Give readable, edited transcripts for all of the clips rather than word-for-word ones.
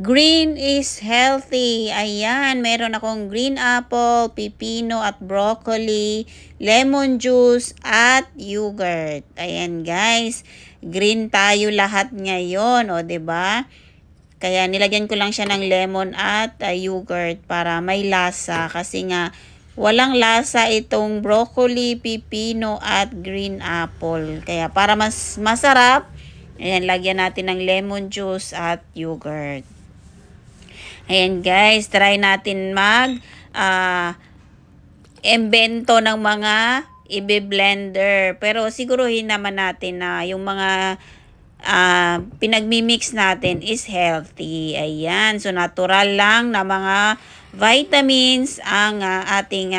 Green is healthy. Ayan, meron akong green apple, pipino at broccoli, lemon juice at yogurt. Ayan guys, green tayo lahat ngayon, o 'di ba? Kaya nilagyan ko lang siya ng lemon at yogurt para may lasa kasi nga walang lasa itong broccoli, pipino at green apple. Kaya para mas masarap, ayan, lagyan natin ng lemon juice at yogurt. Ayan guys, try natin invento ng mga ibe-blender. Pero siguruhin naman natin na yung mga pinagmimix natin is healthy. Ayan, so natural lang na mga vitamins ang ating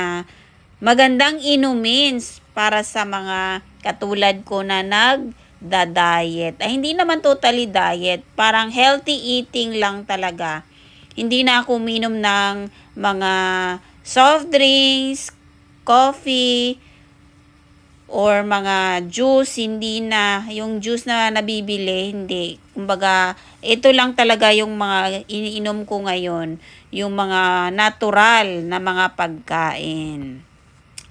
magandang inumin para sa mga katulad ko na nagda-diet. Ay, hindi naman totally diet, parang healthy eating lang talaga. Hindi na ako uminom ng mga soft drinks, coffee, or mga juice. Hindi na. Yung juice na nabibili, hindi. Kumbaga, ito lang talaga yung mga iniinom ko ngayon. Yung mga natural na mga pagkain.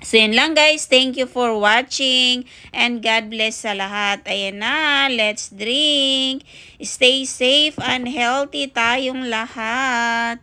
So, yun lang guys. Thank you for watching. And God bless sa lahat. Ayan na. Let's drink. Stay safe and healthy tayong lahat.